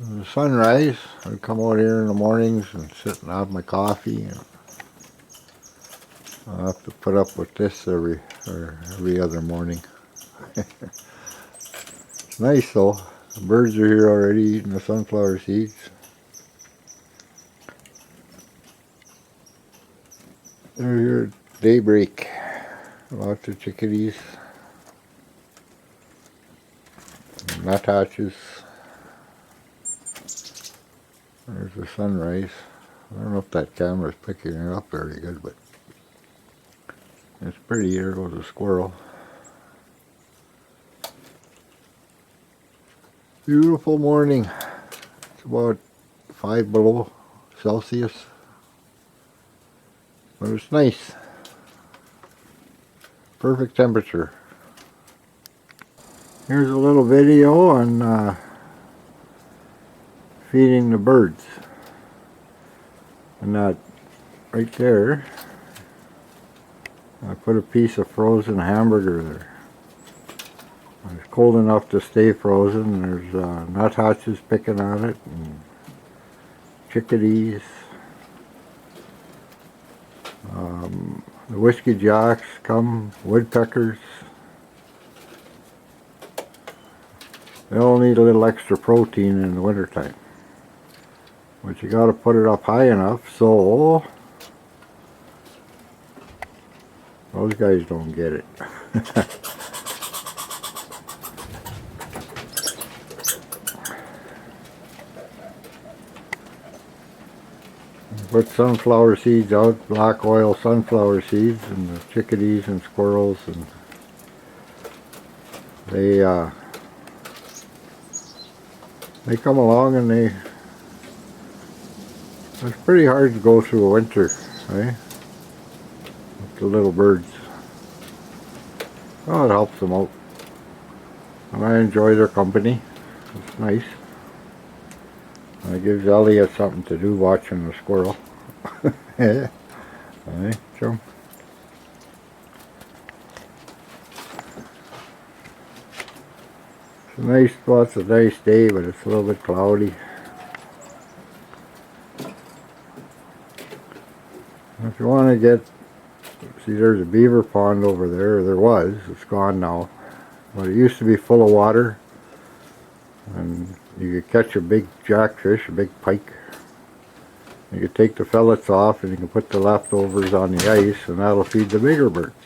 The sunrise, I come out here in the mornings and sit and have my coffee. And I'll have to put up with this every other morning. It's nice though. The birds are here already eating the sunflower seeds. They're here at daybreak. Lots of chickadees. Nuthatches. There's the sunrise. I don't know if that camera's picking it up very good, but it's pretty. There goes a squirrel. Beautiful morning. It's about 5 below Celsius. But it's nice. Perfect temperature. Here's a little video on feeding the birds. And that right there, I put a piece of frozen hamburger there. It's cold enough to stay frozen. There's nuthatches picking on it, and chickadees. The whiskey jacks come, woodpeckers. They all need a little extra protein in the wintertime. But you got to put it up high enough so those guys don't get it. Put sunflower seeds out, black oil sunflower seeds, and the chickadees and squirrels, and they come along, and it's pretty hard to go through a winter, eh? With the little birds. Oh, it helps them out. And I enjoy their company. It's nice. It gives Elliot something to do watching the squirrel. Yeah. Right, Joe. It's a nice, well, it's a nice day, but it's a little bit cloudy. If you want to get, see, there's a beaver pond over there. There was. It's gone now. But it used to be full of water. And you could catch a big jackfish, a big pike. You could take the fillets off and you can put the leftovers on the ice, and that'll feed the bigger birds.